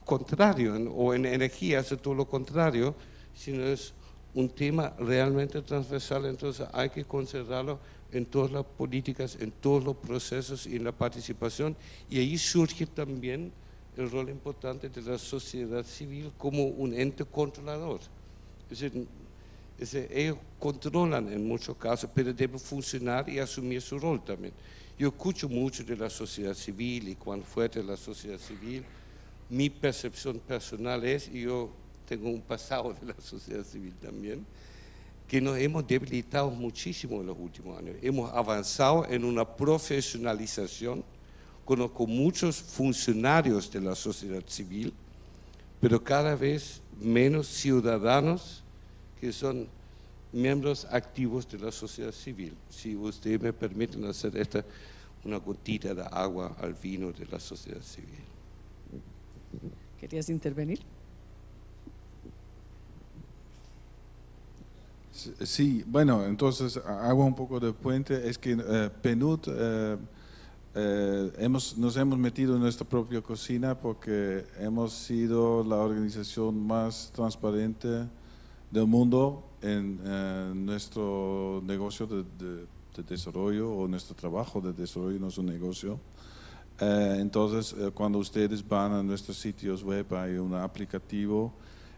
contrario, o en energía hace todo lo contrario, sino es un tema realmente transversal, entonces hay que considerarlo en todas las políticas, en todos los procesos y en la participación, y ahí surge también el rol importante de la sociedad civil como un ente controlador. Es decir, ellos controlan en muchos casos, pero deben funcionar y asumir su rol también. Yo escucho mucho de la sociedad civil y cuán fuerte es la sociedad civil. Mi percepción personal es, y yo tengo un pasado de la sociedad civil también, que nos hemos debilitado muchísimo en los últimos años. Hemos avanzado en una profesionalización, conozco muchos funcionarios de la sociedad civil, pero cada vez menos ciudadanos que son miembros activos de la sociedad civil. Si ustedes me permiten hacer una gotita de agua al vino de la sociedad civil. ¿Querías intervenir? Sí, bueno, entonces hago un poco de puente. Es que PNUD nos hemos metido en nuestra propia cocina porque hemos sido la organización más transparente del mundo en nuestro negocio de desarrollo o nuestro trabajo de desarrollo, no es un negocio. Entonces, cuando ustedes van a nuestros sitios web hay un aplicativo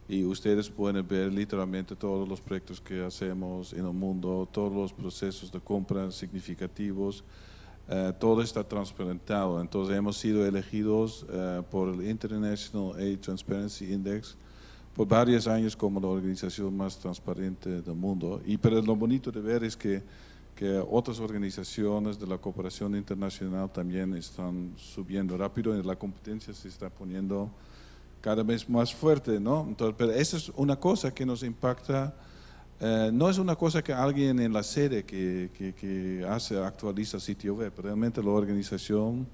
y ustedes pueden ver literalmente todos los proyectos que hacemos en el mundo, todos los procesos de compra significativos, todo está transparentado. Entonces hemos sido elegidos por el International Aid Transparency Index por varios años como la organización más transparente del mundo. Pero lo bonito de ver es que otras organizaciones de la cooperación internacional también están subiendo rápido y la competencia se está poniendo cada vez más fuerte, ¿no? Entonces, pero esa es una cosa que nos impacta. No es una cosa que alguien en la sede que actualiza el sitio web, realmente la organización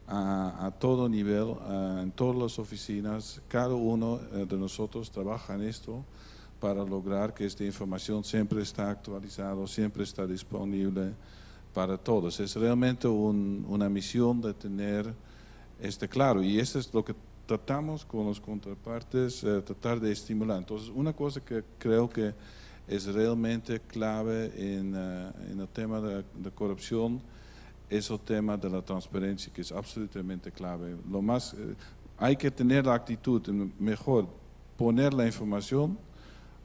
a todo nivel, en todas las oficinas, cada uno de nosotros trabaja en esto para lograr que esta información siempre está actualizada, siempre está disponible para todos. Es realmente una misión de tener claro, y eso es lo que tratamos con los contrapartes, tratar de estimular. Entonces, una cosa que creo que es realmente clave en el tema de corrupción es el tema de la transparencia, que es absolutamente clave. Hay que tener la actitud, mejor poner la información,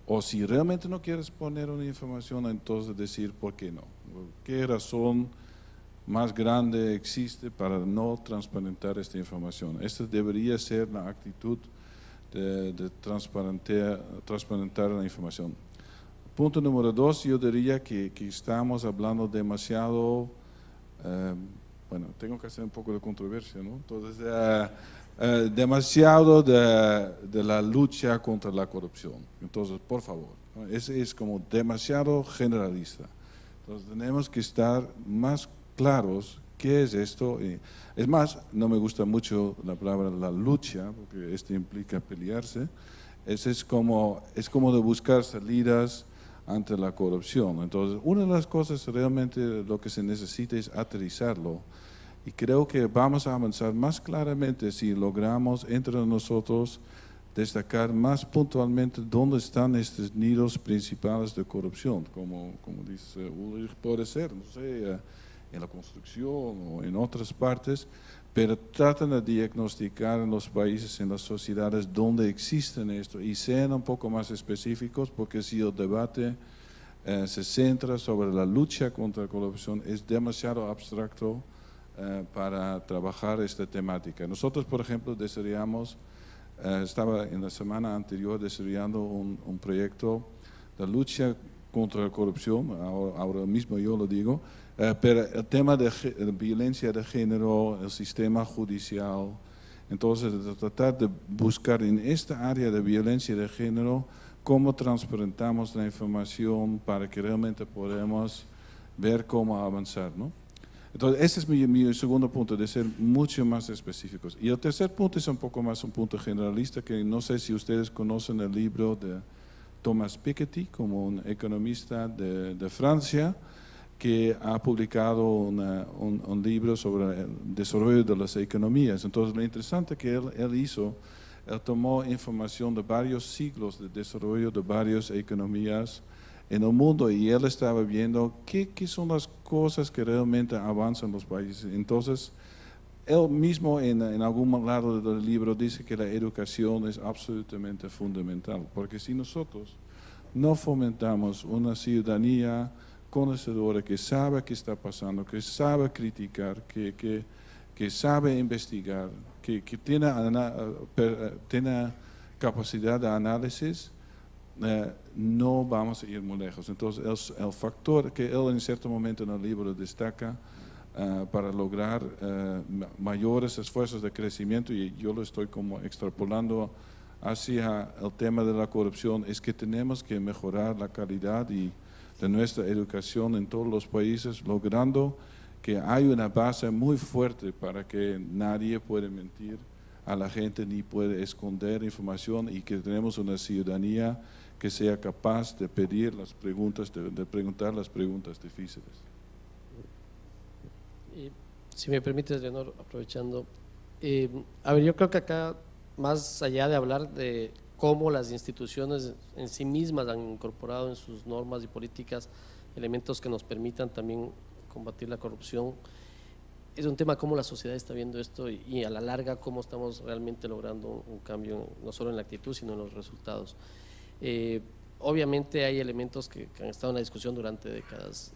o si realmente no quieres poner una información, entonces decir por qué no. ¿Qué razón más grande existe para no transparentar esta información? Esta debería ser la actitud de transparentar la información. Punto número 2, yo diría que estamos hablando demasiado, bueno, tengo que hacer un poco de controversia, ¿no? Entonces, demasiado de la lucha contra la corrupción. Entonces, por favor, ¿no? Es como demasiado generalista. Entonces, tenemos que estar más claros qué es esto. Es más, no me gusta mucho la palabra la lucha, porque esto implica pelearse. Es como de buscar salidas ante la corrupción. Entonces, una de las cosas realmente lo que se necesita es aterrizarlo. Y creo que vamos a avanzar más claramente si logramos entre nosotros destacar más puntualmente dónde están estos nidos principales de corrupción, como dice Ulrich, puede ser, no sé, en la construcción o en otras partes, pero tratan de diagnosticar en los países, en las sociedades donde existen esto y sean un poco más específicos, porque si el debate se centra sobre la lucha contra la corrupción es demasiado abstracto para trabajar esta temática. Nosotros, por ejemplo, desarrollamos, estaba en la semana anterior desarrollando un proyecto de lucha contra la corrupción, ahora mismo yo lo digo, pero el tema de violencia de género, el sistema judicial, entonces de tratar de buscar en esta área de violencia de género cómo transparentamos la información para que realmente podamos ver cómo avanzar, ¿no? Entonces, ese es mi segundo punto, de ser mucho más específicos. Y el tercer punto es un poco más un punto generalista, que no sé si ustedes conocen el libro de Thomas Piketty, como un economista de Francia, que ha publicado un libro sobre el desarrollo de las economías. Entonces, lo interesante que él hizo, él tomó información de varios siglos de desarrollo de varias economías en el mundo y él estaba viendo qué son las cosas que realmente avanzan los países. Entonces, él mismo en algún lado del libro dice que la educación es absolutamente fundamental, porque si nosotros no fomentamos una ciudadanía conocedora que sabe qué está pasando, que sabe criticar, que sabe investigar, que tiene capacidad de análisis, no vamos a ir muy lejos. Entonces, el factor que él en cierto momento en el libro destaca para lograr mayores esfuerzos de crecimiento, y yo lo estoy como extrapolando hacia el tema de la corrupción, es que tenemos que mejorar la calidad de nuestra educación en todos los países, logrando que hay una base muy fuerte para que nadie pueda mentir a la gente ni puede esconder información, y que tenemos una ciudadanía que sea capaz de pedir las preguntas, de preguntar las preguntas difíciles. Y si me permites, Leonor, aprovechando, a ver, yo creo que acá, más allá de hablar de cómo las instituciones en sí mismas han incorporado en sus normas y políticas elementos que nos permitan también combatir la corrupción, es un tema cómo la sociedad está viendo esto y a la larga cómo estamos realmente logrando un cambio, no solo en la actitud, sino en los resultados. Obviamente hay elementos que han estado en la discusión durante décadas.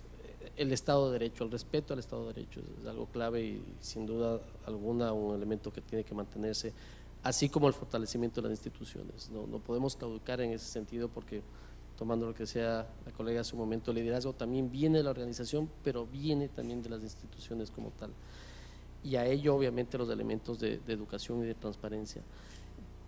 El Estado de Derecho, el respeto al Estado de Derecho es algo clave y sin duda alguna un elemento que tiene que mantenerse, así como el fortalecimiento de las instituciones. No podemos claudicar en ese sentido porque, tomando lo que decía la colega hace un momento, el liderazgo también viene de la organización, pero viene también de las instituciones como tal. Y a ello obviamente los elementos de educación y de transparencia.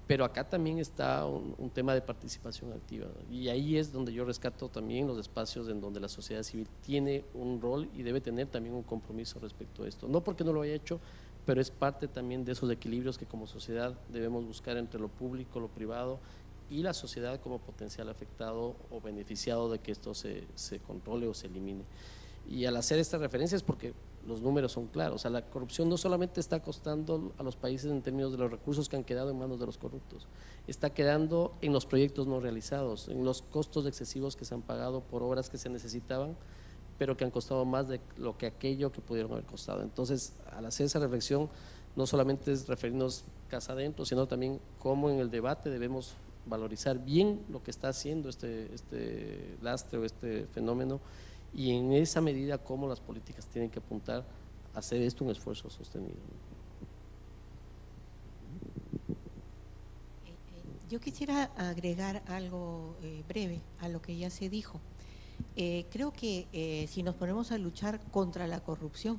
Pero acá también está un tema de participación activa, y ahí es donde yo rescato también los espacios en donde la sociedad civil tiene un rol y debe tener también un compromiso respecto a esto. No porque no lo haya hecho, pero es parte también de esos equilibrios que como sociedad debemos buscar entre lo público, lo privado y la sociedad como potencial afectado o beneficiado de que esto se controle o se elimine. Y al hacer estas referencias, porque los números son claros, o sea, la corrupción no solamente está costando a los países en términos de los recursos que han quedado en manos de los corruptos, está quedando en los proyectos no realizados, en los costos excesivos que se han pagado por obras que se necesitaban, pero que han costado más de lo que aquello que pudieron haber costado. Entonces, al hacer esa reflexión, no solamente es referirnos casa adentro, sino también cómo en el debate debemos valorizar bien lo que está haciendo este lastre o este fenómeno, y en esa medida cómo las políticas tienen que apuntar a hacer esto un esfuerzo sostenido. Yo quisiera agregar algo breve a lo que ya se dijo. Creo que si nos ponemos a luchar contra la corrupción,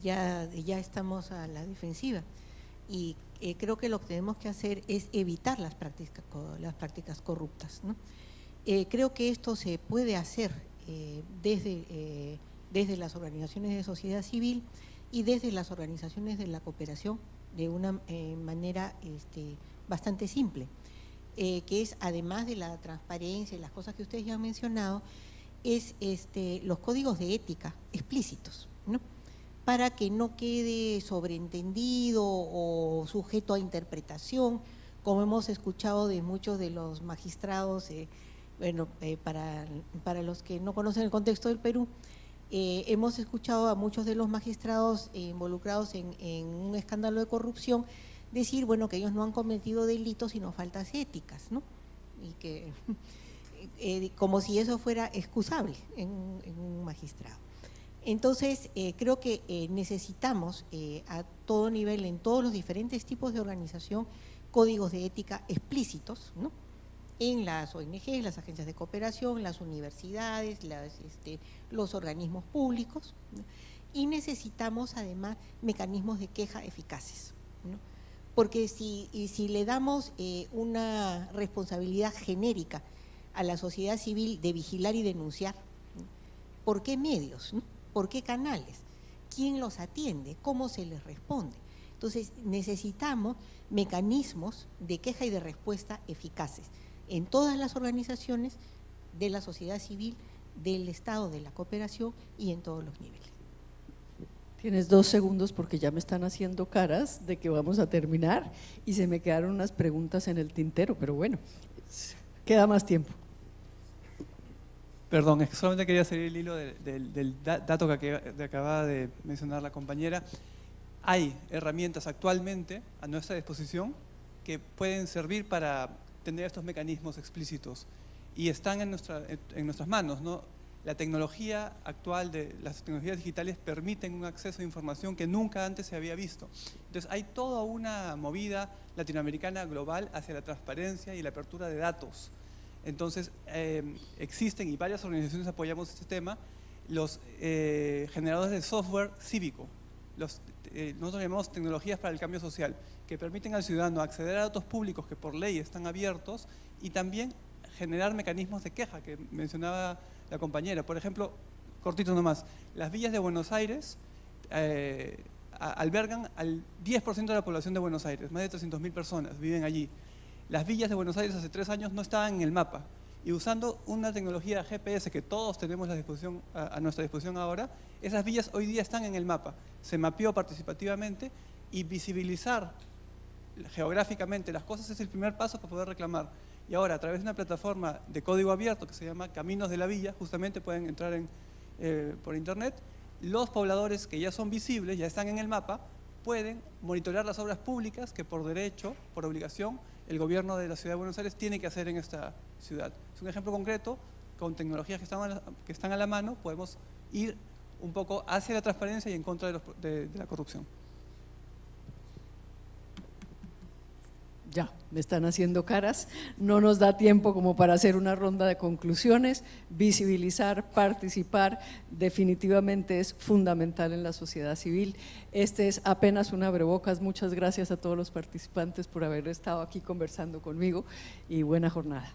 ya estamos a la defensiva, y creo que lo que tenemos que hacer es evitar las prácticas corruptas, ¿no? Creo que esto se puede hacer desde las organizaciones de sociedad civil y desde las organizaciones de la cooperación de una manera bastante simple, que es, además de la transparencia y las cosas que ustedes ya han mencionado, es los códigos de ética explícitos, ¿no? Para que no quede sobreentendido o sujeto a interpretación, como hemos escuchado de muchos de los magistrados. Bueno, para los que no conocen el contexto del Perú, hemos escuchado a muchos de los magistrados involucrados en un escándalo de corrupción decir, bueno, que ellos no han cometido delitos sino faltas éticas, ¿no? Y que como si eso fuera excusable en un magistrado. Entonces, creo que necesitamos a todo nivel, en todos los diferentes tipos de organización, códigos de ética explícitos, ¿no? En las ONG, las agencias de cooperación, las universidades, los organismos públicos, ¿no? Y necesitamos además mecanismos de queja eficaces, ¿no? Porque si le damos una responsabilidad genérica a la sociedad civil de vigilar y denunciar, ¿no? ¿Por qué medios, ¿no? ¿Por qué canales? ¿Quién los atiende? ¿Cómo se les responde? Entonces necesitamos mecanismos de queja y de respuesta eficaces en todas las organizaciones de la sociedad civil, del Estado, de la cooperación y en todos los niveles. Tienes 2 segundos porque ya me están haciendo caras de que vamos a terminar y se me quedaron unas preguntas en el tintero, pero bueno, queda más tiempo. Perdón, es que solamente quería seguir el hilo del dato que acaba de mencionar la compañera. Hay herramientas actualmente a nuestra disposición que pueden servir para tener estos mecanismos explícitos y están en nuestras manos, ¿no? La tecnología actual, las tecnologías digitales permiten un acceso a información que nunca antes se había visto. Entonces hay toda una movida latinoamericana global hacia la transparencia y la apertura de datos. Entonces existen, y varias organizaciones apoyamos este tema, los generadores de software cívico. Nosotros llamamos tecnologías para el cambio social, que permiten al ciudadano acceder a datos públicos que por ley están abiertos y también generar mecanismos de queja que mencionaba la compañera. Por ejemplo, cortito nomás, las villas de Buenos Aires albergan al 10% de la población de Buenos Aires, más de 300.000 personas viven allí. Las villas de Buenos Aires hace 3 años no estaban en el mapa, y usando una tecnología GPS que todos tenemos a nuestra disposición ahora, esas villas hoy día están en el mapa. Se mapeó participativamente, y visibilizar geográficamente las cosas es el primer paso para poder reclamar. Y ahora, a través de una plataforma de código abierto que se llama Caminos de la Villa, justamente pueden entrar por internet, los pobladores que ya son visibles, ya están en el mapa, pueden monitorear las obras públicas que por derecho, por obligación, el gobierno de la Ciudad de Buenos Aires tiene que hacer en esta ciudad. Es un ejemplo concreto, con tecnologías que están a la mano, podemos ir un poco hacia la transparencia y en contra de la corrupción. Ya, me están haciendo caras, no nos da tiempo como para hacer una ronda de conclusiones. Visibilizar, participar, definitivamente es fundamental en la sociedad civil. Este es apenas un abrebocas. Muchas gracias a todos los participantes por haber estado aquí conversando conmigo y buena jornada.